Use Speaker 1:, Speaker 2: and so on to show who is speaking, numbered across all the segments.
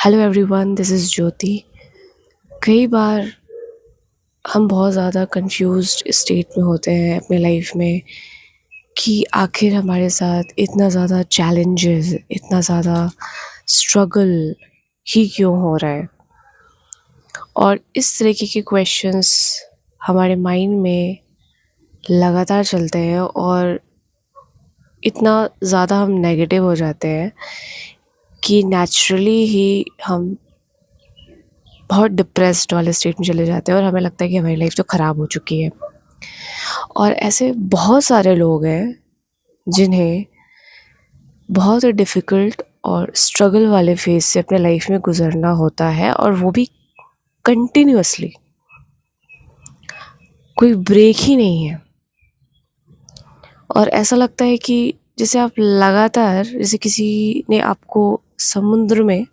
Speaker 1: Hello everyone, this is ज्योति। कई बार हम बहुत ज़्यादा कंफ्यूज्ड स्टेट में होते हैं अपने लाइफ में कि आखिर हमारे साथ इतना ज़्यादा चैलेंजेस, इतना ज़्यादा स्ट्रगल ही क्यों हो रहा है। और इस तरीके के क्वेश्चंस हमारे माइंड में लगातार चलते हैं और इतना ज़्यादा हम नेगेटिव हो जाते हैं कि नेचुरली ही हम बहुत डिप्रेस्ड वाले स्टेट में चले जाते हैं और हमें लगता है कि हमारी लाइफ तो ख़राब हो चुकी है। और ऐसे बहुत सारे लोग हैं जिन्हें बहुत डिफ़िकल्ट और स्ट्रगल वाले फेज़ से अपने लाइफ में गुज़रना होता है, और वो भी कंटिन्यूअसली, कोई ब्रेक ही नहीं है। और ऐसा लगता है कि जैसे आप लगातार, जैसे किसी ने आपको समुद्र में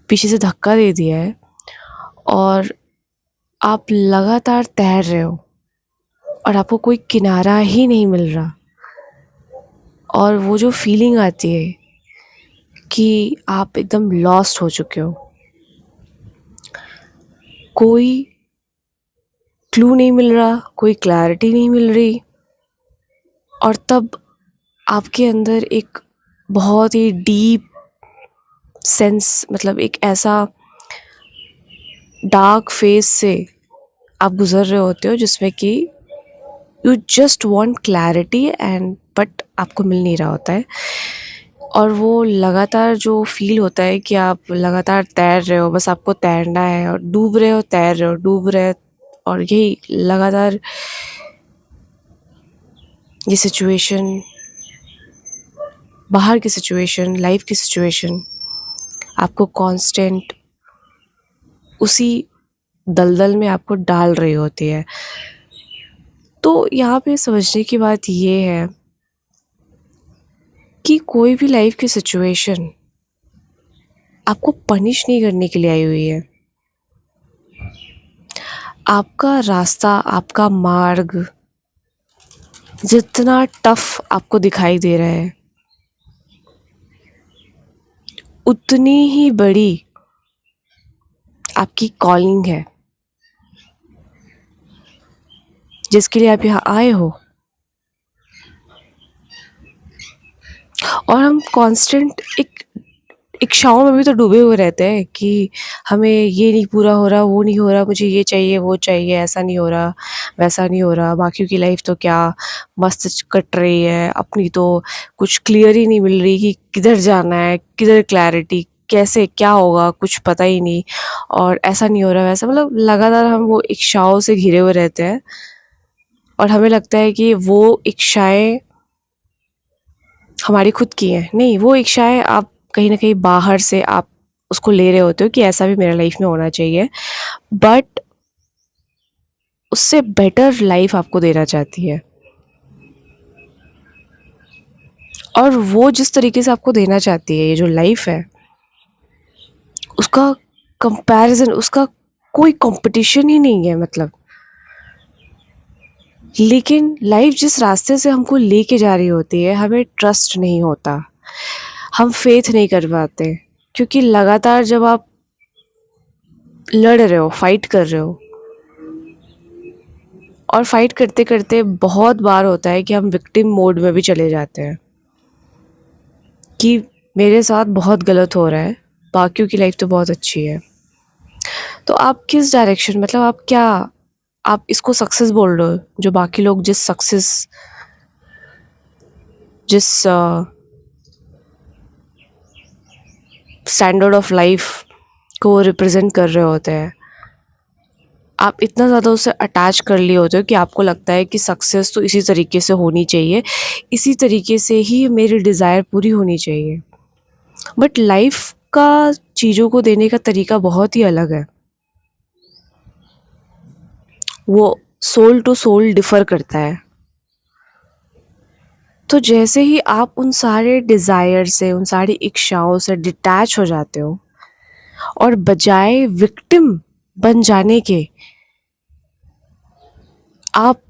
Speaker 1: पीछे से धक्का दे दिया है और आप लगातार तैर रहे हो और आपको कोई किनारा ही नहीं मिल रहा। और वो जो फीलिंग आती है कि आप एकदम लॉस्ट हो चुके हो, कोई क्लू नहीं मिल रहा, कोई क्लैरिटी नहीं मिल रही, और तब आपके अंदर एक बहुत ही डीप सेंस, मतलब एक ऐसा डार्क फेज से आप गुज़र रहे होते हो जिसमें कि you just want clarity and but आपको मिल नहीं रहा होता है। और वो लगातार जो फ़ील होता है कि आप लगातार तैर रहे हो, बस आपको तैरना है, और डूब रहे हो, तैर रहे हो, डूब रहे हो, और यही लगातार ये सिचुएशन, बाहर की सिचुएशन, लाइफ की सिचुएशन आपको कांस्टेंट उसी दलदल में आपको डाल रही होती है। तो यहाँ पे समझने की बात ये है कि कोई भी लाइफ की सिचुएशन आपको पनिश नहीं करने के लिए आई हुई है। आपका रास्ता, आपका मार्ग जितना टफ आपको दिखाई दे रहा है, उतनी ही बड़ी आपकी कॉलिंग है जिसके लिए आप यहाँ आए हो। और हम कांस्टेंट एक इच्छाओं में भी तो डूबे हुए रहते हैं कि हमें ये नहीं पूरा हो रहा, वो नहीं हो रहा, मुझे ये चाहिए, वो चाहिए, ऐसा नहीं हो रहा, वैसा नहीं हो रहा, बाकियों की लाइफ तो क्या मस्त कट रही है, अपनी तो कुछ क्लियर ही नहीं मिल रही कि किधर जाना है, किधर क्लैरिटी, कैसे क्या होगा, कुछ पता ही नहीं, और ऐसा नहीं हो रहा, वैसा, मतलब लगातार हम वो इच्छाओं से घिरे हुए रहते हैं। और हमें लगता है कि वो इच्छाएं हमारी खुद की हैं। नहीं, वो इच्छाएं आप कहीं न कहीं बाहर से आप उसको ले रहे होते हो कि ऐसा भी मेरे लाइफ में होना चाहिए, बट उससे बेटर लाइफ आपको देना चाहती है। और वो जिस तरीके से आपको देना चाहती है, ये जो लाइफ है, उसका कंपैरिज़न, उसका कोई कॉम्पिटिशन ही नहीं है, मतलब। लेकिन लाइफ जिस रास्ते से हमको लेके जा रही होती है, हमें ट्रस्ट नहीं होता, हम फेथ नहीं कर पाते, क्योंकि लगातार जब आप लड़ रहे हो, फाइट कर रहे हो, और फाइट करते करते बहुत बार होता है कि हम विक्टिम मोड में भी चले जाते हैं कि मेरे साथ बहुत गलत हो रहा है, बाकियों की लाइफ तो बहुत अच्छी है। तो आप किस डायरेक्शन, मतलब आप क्या, आप इसको सक्सेस बोल रहे हो, जो बाकी लोग जिस सक्सेस, जिस स्टैंडर्ड ऑफ लाइफ को रिप्रेजेंट कर रहे होते हैं, आप इतना ज़्यादा उससे अटैच कर लिए होते हो कि आपको लगता है कि सक्सेस तो इसी तरीके से होनी चाहिए, इसी तरीके से ही मेरी डिज़ायर पूरी होनी चाहिए। बट लाइफ का चीज़ों को देने का तरीका बहुत ही अलग है। वो सोल टू सोल डिफ़र करता है। तो जैसे ही आप उन सारे डिज़ायर से, उन सारी इच्छाओं से डिटैच हो जाते हो, और बजाय विक्टिम बन जाने के आप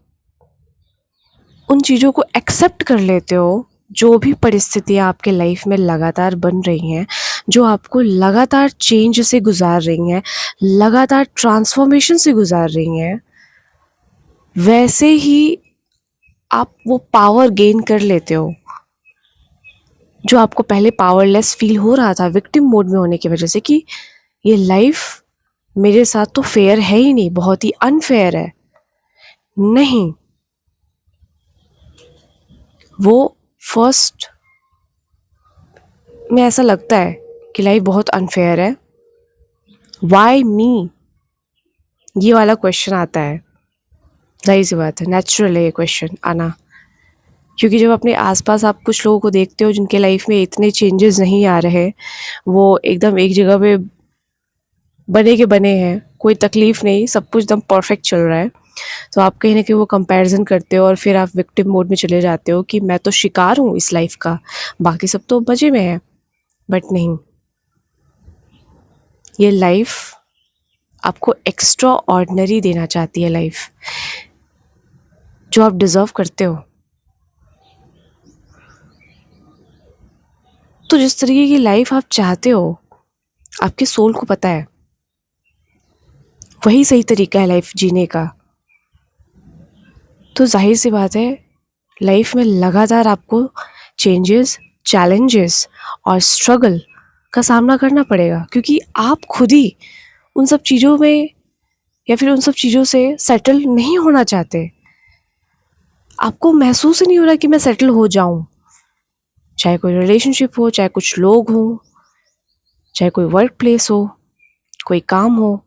Speaker 1: उन चीज़ों को एक्सेप्ट कर लेते हो जो भी परिस्थितियाँ आपके लाइफ में लगातार बन रही हैं, जो आपको लगातार चेंज से गुजार रही हैं, लगातार ट्रांसफॉर्मेशन से गुजार रही हैं, वैसे ही आप वो पावर गेन कर लेते हो जो आपको पहले पावरलेस फील हो रहा था विक्टिम मोड में होने की वजह से, कि ये लाइफ मेरे साथ तो फेयर है ही नहीं, बहुत ही अनफेयर है। नहीं, वो फर्स्ट में ऐसा लगता है कि लाइफ बहुत अनफेयर है, वाई मी, ये वाला क्वेश्चन आता है। जाहिर सी बात है, नेचुरल है ये क्वेश्चन आना, क्योंकि जब अपने आसपास आप कुछ लोगों को देखते हो जिनके लाइफ में इतने चेंजेस नहीं आ रहे, वो एकदम एक जगह पे बने के बने हैं, कोई तकलीफ नहीं, सब कुछ एकदम परफेक्ट चल रहा है, तो आप कहीं ना कहीं वो कंपैरिजन करते हो और फिर आप विक्टिम मोड में चले जाते हो कि मैं तो शिकार हूँ इस लाइफ का, बाकी सब तो मजे में है। बट नहीं, ये लाइफ आपको एक्स्ट्रा ऑर्डिनरी देना चाहती है, लाइफ जो आप डिजर्व करते हो। तो जिस तरीके की लाइफ आप चाहते हो, आपके सोल को पता है वही सही तरीका है लाइफ जीने का। तो जाहिर सी बात है, लाइफ में लगातार आपको चेंजेस, चैलेंजेस और स्ट्रगल का सामना करना पड़ेगा, क्योंकि आप खुद ही उन सब चीज़ों में या फिर उन सब चीज़ों से सेटल नहीं होना चाहते। आपको महसूस ही नहीं हो रहा कि मैं सेटल हो जाऊं, चाहे कोई रिलेशनशिप हो, चाहे कुछ लोग हों, चाहे कोई वर्क प्लेस हो, कोई काम हो,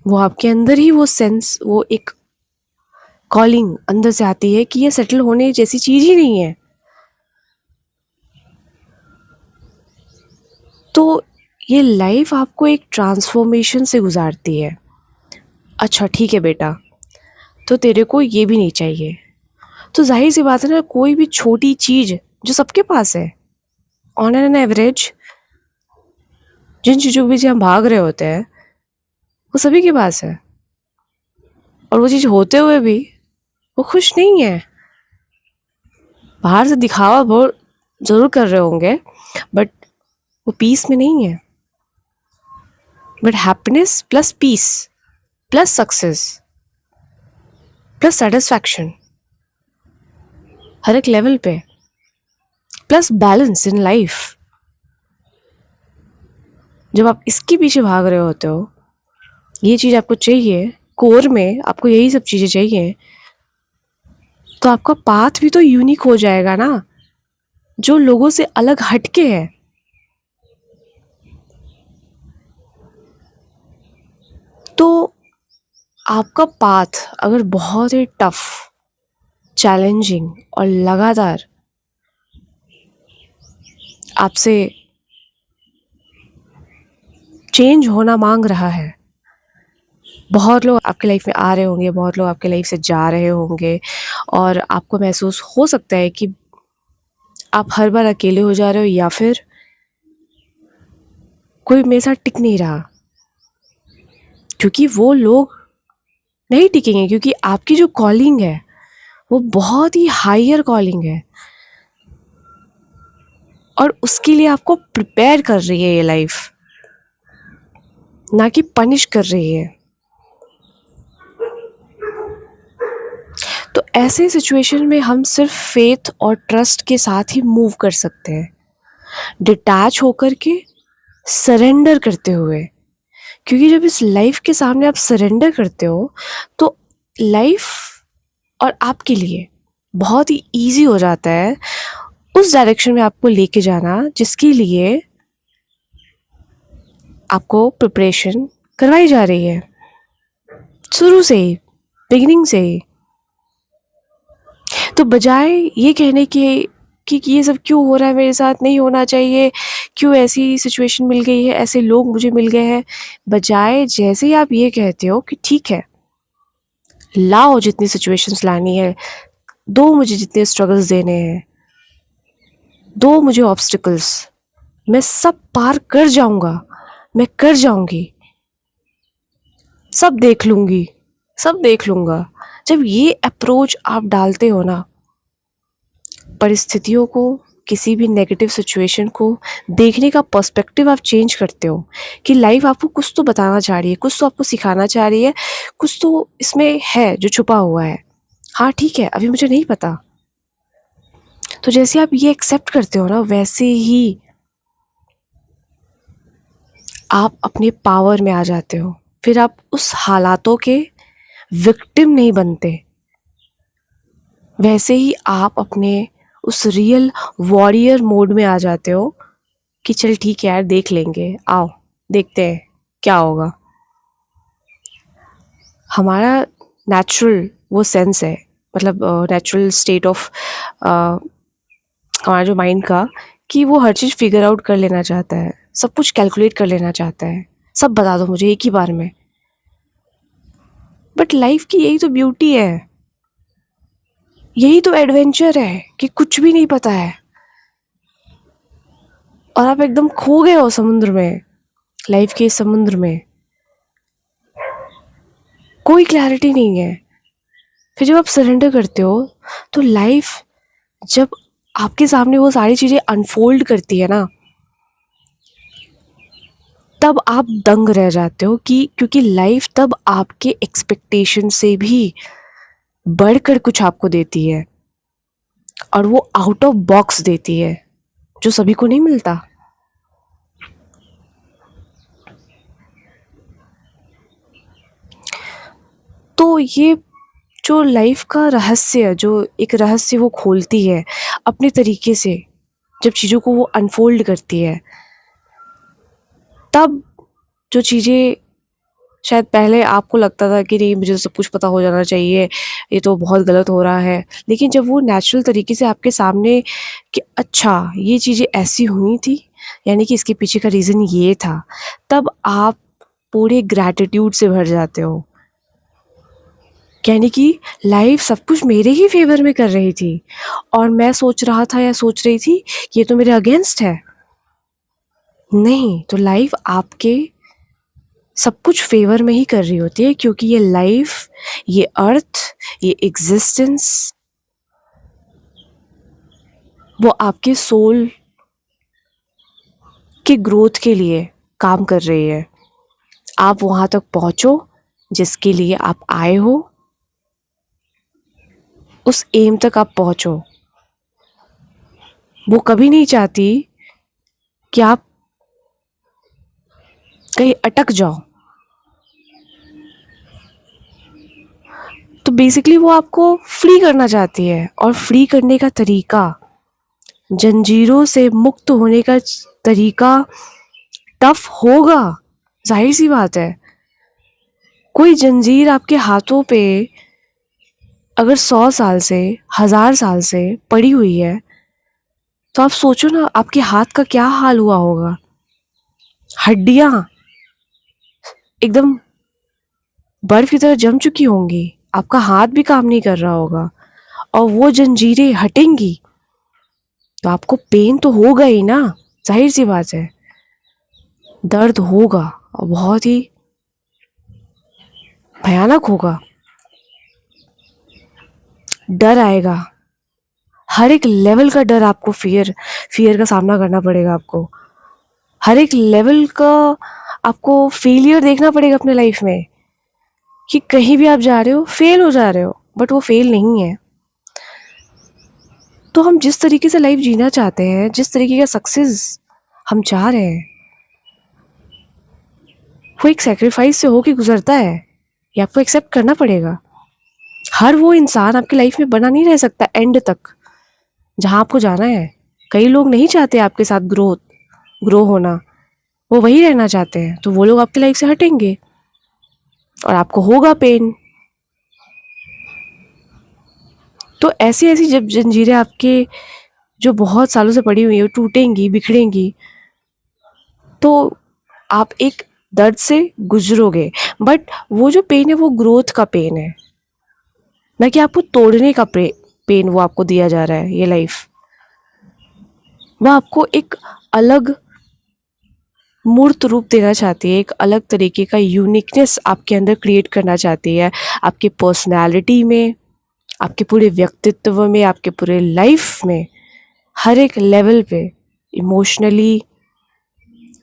Speaker 1: वो आपके अंदर ही वो सेंस, वो एक कॉलिंग अंदर से आती है कि ये सेटल होने जैसी चीज़ ही नहीं है। तो ये लाइफ आपको एक ट्रांसफॉर्मेशन से गुजारती है। अच्छा ठीक है बेटा, तो तेरे को ये भी नहीं चाहिए, तो जाहिर सी बात है ना, कोई भी छोटी चीज़ जो सबके पास है ऑन एन एवरेज, जिन चीज़ों के पीछे हम भाग रहे होते हैं वो सभी के पास है, और वो चीज़ होते हुए भी वो खुश नहीं है। बाहर से दिखावा बहुत ज़रूर कर रहे होंगे, बट वो पीस में नहीं है। But happiness plus peace plus success plus satisfaction हर एक लेवल पे, प्लस बैलेंस इन लाइफ, जब आप इसके पीछे भाग रहे होते हो, ये चीज़ आपको चाहिए, कोर में आपको यही सब चीज़ें चाहिए, तो आपका पाथ भी तो यूनिक हो जाएगा ना, जो लोगों से अलग हटके है। तो आपका पाथ अगर बहुत ही टफ, चैलेंजिंग और लगातार आपसे चेंज होना मांग रहा है, बहुत लोग आपके लाइफ में आ रहे होंगे, बहुत लोग आपके लाइफ से जा रहे होंगे, और आपको महसूस हो सकता है कि आप हर बार अकेले हो जा रहे हो, या फिर कोई मेरे साथ टिक नहीं रहा, क्योंकि वो लोग नहीं टिकेंगे, क्योंकि आपकी जो कॉलिंग है वो बहुत ही हायर कॉलिंग है, और उसके लिए आपको प्रिपेयर कर रही है ये लाइफ, ना कि पनिश कर रही है। तो ऐसे सिचुएशन में हम सिर्फ फेथ और ट्रस्ट के साथ ही मूव कर सकते हैं, डिटैच होकर के, सरेंडर करते हुए, क्योंकि जब इस लाइफ के सामने आप सरेंडर करते हो तो लाइफ और आपके लिए बहुत ही इजी हो जाता है उस डायरेक्शन में आपको लेके जाना जिसके लिए आपको प्रिपरेशन करवाई जा रही है शुरू से ही, बिगिनिंग से ही। तो बजाय ये कहने के कि ये सब क्यों हो रहा है मेरे साथ, नहीं होना चाहिए, क्यों ऐसी सिचुएशन मिल गई है, ऐसे लोग मुझे मिल गए हैं, बजाय जैसे ही आप ये कहते हो कि ठीक है, लाओ जितनी सिचुएशंस लानी है, दो मुझे जितने स्ट्रगल्स देने हैं, दो मुझे ऑब्स्टिकल्स, मैं सब पार कर जाऊंगा, मैं कर जाऊंगी, सब देख लूंगी, सब देख लूंगा। जब ये अप्रोच आप डालते हो ना, परिस्थितियों को, किसी भी नेगेटिव सिचुएशन को देखने का पर्सपेक्टिव आप चेंज करते हो कि लाइफ आपको कुछ तो बताना चाह रही है, कुछ तो आपको सिखाना चाह रही है, कुछ तो इसमें है जो छुपा हुआ है। हाँ ठीक है, अभी मुझे नहीं पता। तो जैसे आप ये एक्सेप्ट करते हो ना, वैसे ही आप अपने पावर में आ जाते हो। फिर आप उस हालातों के विक्टिम नहीं बनते, वैसे ही आप अपने उस रियल वॉरियर मोड में आ जाते हो कि चल ठीक है यार, देख लेंगे, आओ देखते हैं क्या होगा। हमारा नेचुरल वो सेंस है, मतलब नेचुरल स्टेट ऑफ हमारा जो माइंड का, कि वो हर चीज़ फिगर आउट कर लेना चाहता है, सब कुछ कैलकुलेट कर लेना चाहता है, सब बता दो मुझे एक ही बार में। बट लाइफ की यही तो ब्यूटी है, यही तो एडवेंचर है कि कुछ भी नहीं पता है और आप एकदम खो गए हो समुद्र में, लाइफ के इस समुद्र में कोई क्लैरिटी नहीं है। फिर जब आप सरेंडर करते हो तो लाइफ जब आपके सामने वो सारी चीज़ें अनफोल्ड करती है ना, तब आप दंग रह जाते हो कि क्योंकि लाइफ तब आपके एक्सपेक्टेशन से भी बढ़कर कुछ आपको देती है और वो आउट ऑफ बॉक्स देती है, जो सभी को नहीं मिलता। तो ये जो लाइफ का रहस्य, जो एक रहस्य वो खोलती है अपने तरीके से, जब चीज़ों को वो अनफोल्ड करती है, तब जो चीज़ें शायद पहले आपको लगता था कि नहीं मुझे तो सब कुछ पता हो जाना चाहिए, ये तो बहुत गलत हो रहा है, लेकिन जब वो नेचुरल तरीके से आपके सामने कि अच्छा ये चीज़ें ऐसी हुई थी, यानी कि इसके पीछे का रीज़न ये था, तब आप पूरे ग्रैटिट्यूड से भर जाते हो, यानी कि लाइफ सब कुछ मेरे ही फेवर में कर रही थी और मैं सोच रहा था या सोच रही थी ये तो मेरे अगेंस्ट है। नहीं, तो लाइफ आपके सब कुछ फेवर में ही कर रही होती है, क्योंकि ये लाइफ, ये अर्थ, ये एग्जिस्टेंस, वो आपके सोल के ग्रोथ के लिए काम कर रही है। आप वहाँ तक पहुँचो जिसके लिए आप आए हो, उस एम तक आप पहुँचो। वो कभी नहीं चाहती कि आप कहीं अटक जाओ। तो बेसिकली वो आपको फ्री करना चाहती है, और फ्री करने का तरीका, जंजीरों से मुक्त होने का तरीका टफ होगा, जाहिर सी बात है। कोई जंजीर आपके हाथों पे अगर 100 साल से, 1000 साल से पड़ी हुई है, तो आप सोचो ना आपके हाथ का क्या हाल हुआ होगा। हड्डियां एकदम बर्फ की तरह जम चुकी होंगी, आपका हाथ भी काम नहीं कर रहा होगा, और वो जंजीरें हटेंगी तो आपको पेन तो होगा ही ना, जाहिर सी बात है। दर्द होगा और बहुत ही भयानक होगा, डर आएगा, हर एक लेवल का डर आपको, फियर का सामना करना पड़ेगा आपको, हर एक लेवल का आपको फेलियर देखना पड़ेगा अपने लाइफ में, कि कहीं भी आप जा रहे हो फेल हो जा रहे हो, बट वो फेल नहीं है। तो हम जिस तरीके से लाइफ जीना चाहते हैं, जिस तरीके का सक्सेस हम चाह रहे हैं, वो एक सेक्रीफाइस से होके गुजरता है, ये आपको एक्सेप्ट करना पड़ेगा। हर वो इंसान आपकी लाइफ में बना नहीं रह सकता एंड तक, जहाँ आपको जाना है। कई लोग नहीं चाहते आपके साथ ग्रो होना, वो वही रहना चाहते हैं, तो वो लोग आपकी लाइफ से हटेंगे और आपको होगा पेन। तो ऐसी ऐसी जब जंजीरें आपके जो बहुत सालों से पड़ी हुई है टूटेंगी, बिखरेंगी, तो आप एक दर्द से गुजरोगे, बट वो जो पेन है वो ग्रोथ का पेन है, ना कि आपको तोड़ने का पेन वो आपको दिया जा रहा है। ये लाइफ वो आपको एक अलग मूर्त रूप देना चाहती है, एक अलग तरीके का यूनिकनेस आपके अंदर क्रिएट करना चाहती है, आपकी पर्सनैलिटी में, आपके पूरे व्यक्तित्व में, आपके पूरे लाइफ में, हर एक लेवल पे, इमोशनली,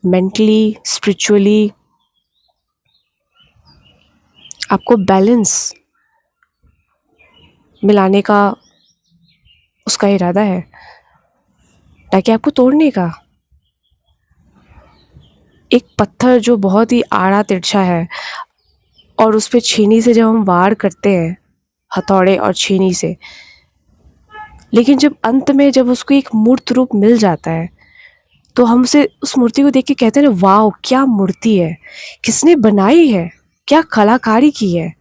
Speaker 1: मेंटली, स्पिरिचुअली आपको बैलेंस मिलाने का उसका इरादा है, ताकि आपको तोड़ने का। एक पत्थर जो बहुत ही आड़ा तिरछा है और उस पे छीनी से जब हम वार करते हैं, हथौड़े और छीनी से, लेकिन जब अंत में जब उसको एक मूर्त रूप मिल जाता है तो हम उसे उस मूर्ति को देख के कहते हैं, वाह क्या मूर्ति है, किसने बनाई है, क्या कलाकारी की है।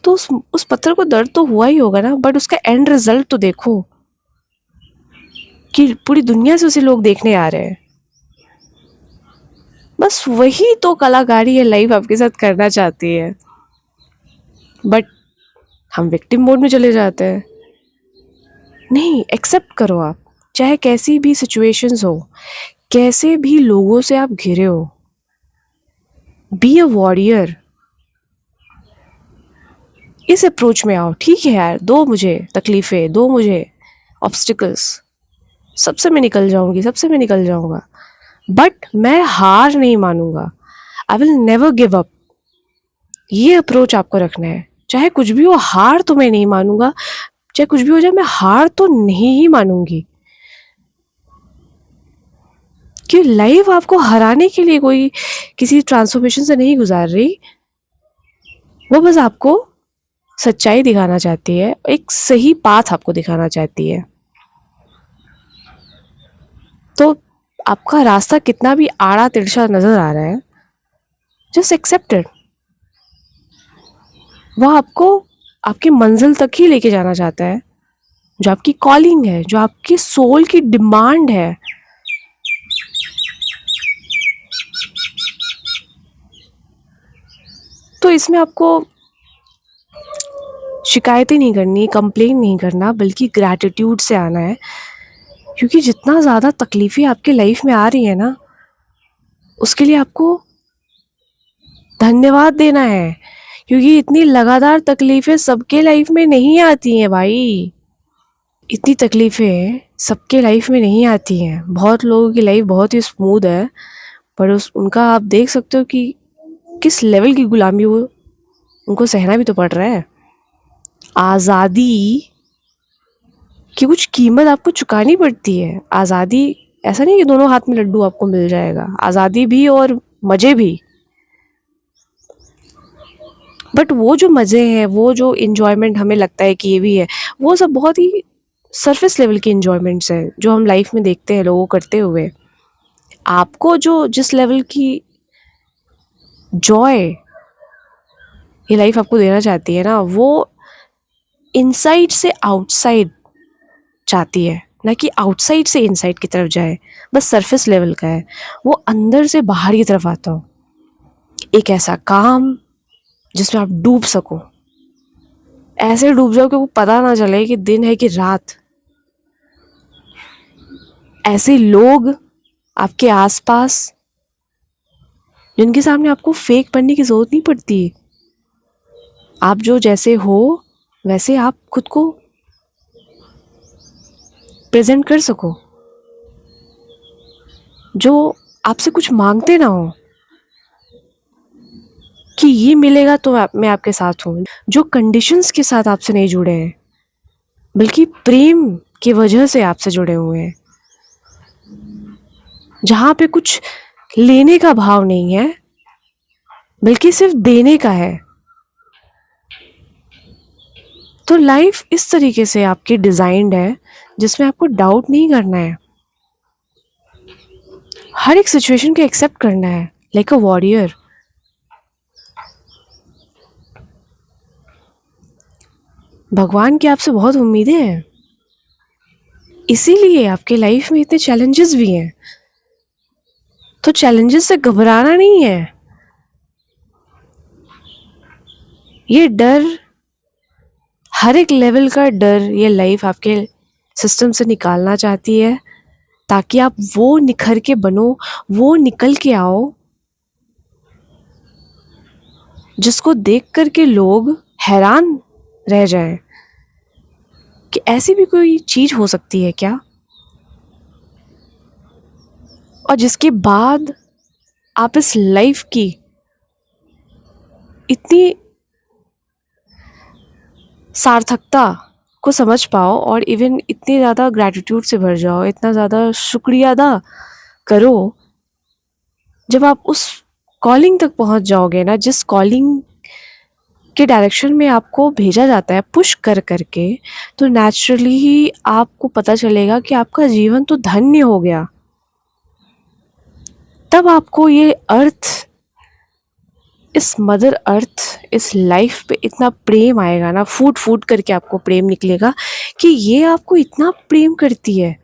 Speaker 1: तो उस पत्थर को दर्द तो हुआ ही होगा ना, बट उसका एंड रिजल्ट तो देखो कि पूरी दुनिया से उसे लोग देखने आ रहे हैं। बस वही तो कलाकारी है लाइफ आपके साथ करना चाहती है, बट हम विक्टिम मोड में चले जाते हैं। नहीं, एक्सेप्ट करो आप, चाहे कैसी भी सिचुएशंस हो, कैसे भी लोगों से आप घिरे हो, बी अ वॉरियर। इस अप्रोच में आओ, ठीक है यार, दो मुझे तकलीफ़ें, दो मुझे ऑब्स्टिकल्स, सबसे मैं निकल जाऊंगी, सबसे मैं निकल जाऊंगा, बट मैं हार नहीं मानूंगा। I will never give up. ये अप्रोच आपको रखना है। चाहे कुछ भी हो, हार तो मैं नहीं मानूंगा, चाहे कुछ भी हो जाए, मैं हार तो नहीं ही मानूंगी। कि लाइफ आपको हराने के लिए कोई किसी ट्रांसफॉर्मेशन से नहीं गुजार रही, वो बस आपको सच्चाई दिखाना चाहती है, एक सही पाथ आपको दिखाना चाहती है। तो आपका रास्ता कितना भी आड़ा तिरछा नजर आ रहा है, जस्ट एक्सेप्ट इट। वह आपको आपकी मंजिल तक ही लेके जाना चाहता है, जो आपकी कॉलिंग है, जो आपकी सोल की डिमांड है। तो इसमें आपको शिकायतें नहीं करनी, कंप्लेन नहीं करना, बल्कि ग्रैटिट्यूड से आना है। क्योंकि जितना ज़्यादा तकलीफ़ें आपके लाइफ में आ रही है ना, उसके लिए आपको धन्यवाद देना है। क्योंकि इतनी लगातार तकलीफ़ें सबके लाइफ में नहीं आती हैं भाई। इतनी तकलीफ़ें सबके लाइफ में नहीं आती हैं। बहुत लोगों की लाइफ बहुत ही स्मूथ है, पर उनका आप देख सकते हो कि किस लेवल की गुलामी वो उनको सहना भी तो पड़ रहा है। आज़ादी की कुछ कीमत आपको चुकानी पड़ती है। आज़ादी ऐसा नहीं कि दोनों हाथ में लड्डू आपको मिल जाएगा, आज़ादी भी और मज़े भी। बट वो जो मज़े हैं, वो जो इन्जॉयमेंट हमें लगता है कि ये भी है, वो सब बहुत ही सरफेस लेवल के इन्जॉयमेंट्स हैं जो हम लाइफ में देखते हैं लोगों करते हुए। आपको जो जिस लेवल की जॉय ये लाइफ आपको देना चाहती है ना, वो इनसाइड से आउटसाइड चाहती है, ना कि आउटसाइड से इनसाइड की तरफ जाए। बस सरफेस लेवल का है, वो अंदर से बाहर की तरफ आता हो। एक ऐसा काम जिसमें आप डूब सको, ऐसे डूब जाओ कि वो पता ना चले कि दिन है कि रात। ऐसे लोग आपके आसपास जिनके सामने आपको फेक बनने की ज़रूरत नहीं पड़ती। आप जो जैसे हो वैसे आप खुद को प्रेजेंट कर सको, जो आपसे कुछ मांगते ना हो कि ये मिलेगा तो मैं आपके साथ हूँ, जो कंडीशंस के साथ आपसे नहीं जुड़े हैं, बल्कि प्रेम की वजह से आपसे जुड़े हुए हैं, जहाँ पे कुछ लेने का भाव नहीं है बल्कि सिर्फ देने का है। तो लाइफ इस तरीके से आपकी डिजाइन्ड है जिसमें आपको डाउट नहीं करना है, हर एक सिचुएशन को एक्सेप्ट करना है लाइक अ वॉरियर। भगवान की आपसे बहुत उम्मीदें हैं, इसीलिए आपके लाइफ में इतने चैलेंजेस भी हैं। तो चैलेंजेस से घबराना नहीं है। ये डर, हर एक लेवल का डर ये लाइफ आपके सिस्टम से निकालना चाहती है, ताकि आप वो निखर के बनो, वो निकल के आओ जिसको देख कर के लोग हैरान रह जाएं कि ऐसी भी कोई चीज़ हो सकती है क्या, और जिसके बाद आप इस लाइफ की इतनी सार्थकता को समझ पाओ और इवन इतने ज़्यादा ग्रैटिट्यूड से भर जाओ, इतना ज़्यादा शुक्रिया अदा करो जब आप उस कॉलिंग तक पहुंच जाओगे ना, जिस कॉलिंग के डायरेक्शन में आपको भेजा जाता है पुश कर करके, तो नेचुरली ही आपको पता चलेगा कि आपका जीवन तो धन्य हो गया। तब आपको ये अर्थ, इस मदर अर्थ, इस लाइफ पे इतना प्रेम आएगा ना, फूट फूट करके आपको प्रेम निकलेगा कि ये आपको इतना प्रेम करती है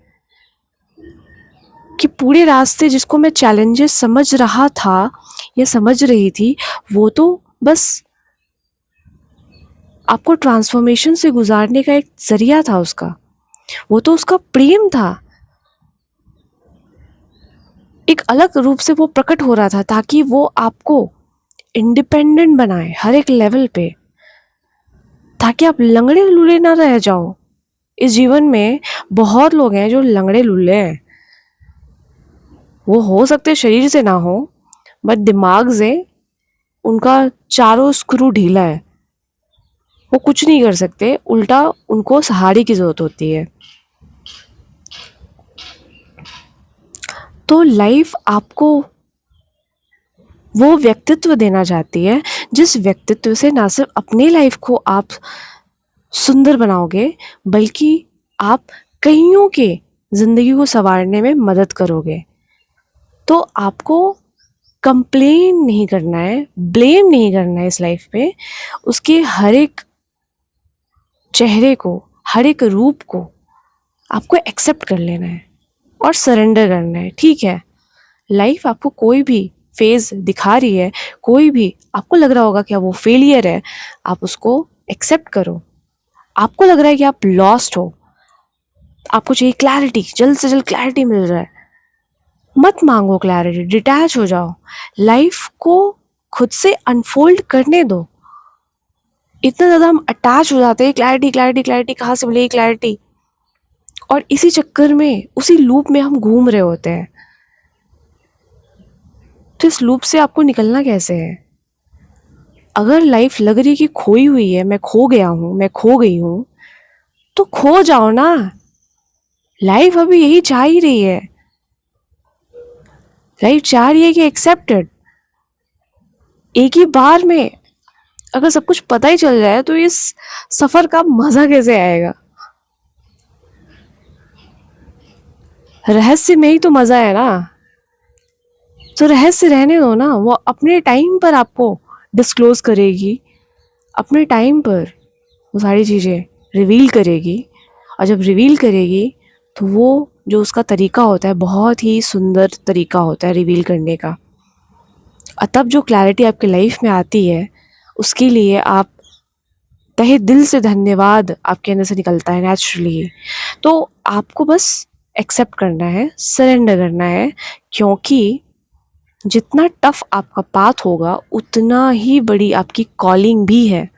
Speaker 1: कि पूरे रास्ते जिसको मैं चैलेंजेस समझ रहा था या समझ रही थी, वो तो बस आपको ट्रांसफॉर्मेशन से गुजारने का एक जरिया था उसका, वो तो उसका प्रेम था। एक अलग रूप से वो प्रकट हो रहा था ताकि वो आपको इंडिपेंडेंट बनाए हर एक लेवल पे, ताकि आप लंगड़े लूले ना रह जाओ। इस जीवन में बहुत लोग हैं जो लंगड़े लूले हैं, वो हो सकते शरीर से ना हो बट दिमाग से उनका चारों स्क्रू ढीला है, वो कुछ नहीं कर सकते, उल्टा उनको सहारे की ज़रूरत होती है। तो लाइफ आपको वो व्यक्तित्व देना चाहती है जिस व्यक्तित्व से ना सिर्फ अपने लाइफ को आप सुंदर बनाओगे, बल्कि आप कईयों के ज़िंदगी को संवारने में मदद करोगे। तो आपको कंप्लेन नहीं करना है, ब्लेम नहीं करना है इस लाइफ पे, उसके हर एक चेहरे को, हर एक रूप को आपको एक्सेप्ट कर लेना है और सरेंडर करना है। ठीक है, लाइफ आपको कोई भी फेज दिखा रही है, कोई भी आपको लग रहा होगा कि वो फेलियर है, आप उसको एक्सेप्ट करो। आपको लग रहा है कि आप लॉस्ट हो, आपको चाहिए क्लैरिटी, जल्द से जल्द क्लैरिटी मिल रहा है, मत मांगो क्लैरिटी, डिटैच हो जाओ, लाइफ को खुद से अनफोल्ड करने दो। इतना ज़्यादा हम अटैच हो जाते हैं, क्लैरिटी क्लैरिटी क्लैरिटी, कहाँ से मिलेगी क्लैरिटी, और इसी चक्कर में, उसी लूप में हम घूम रहे होते हैं। तो इस लूप से आपको निकलना कैसे है? अगर लाइफ लग रही है कि खोई हुई है, मैं खो गया हूँ, मैं खो गई हूँ, तो खो जाओ ना। लाइफ अभी यही चाह ही रही है, लाइफ चाह रही है कि एक्सेप्टेड। एक ही बार में अगर सब कुछ पता ही चल जाए तो इस सफर का मजा कैसे आएगा? रहस्य में ही तो मजा है ना। तो रहस्य रहने दो ना, वो अपने टाइम पर आपको डिस्क्लोज करेगी, अपने टाइम पर वो सारी चीज़ें रिवील करेगी। और जब रिवील करेगी तो वो जो उसका तरीका होता है, बहुत ही सुंदर तरीका होता है रिवील करने का। और तब जो क्लैरिटी आपकी लाइफ में आती है, उसके लिए आप तहे दिल से धन्यवाद आपके अंदर से निकलता है नेचुरली। तो आपको बस एक्सेप्ट करना है, सरेंडर करना है, क्योंकि जितना टफ आपका पाथ होगा उतना ही बड़ी आपकी कॉलिंग भी है।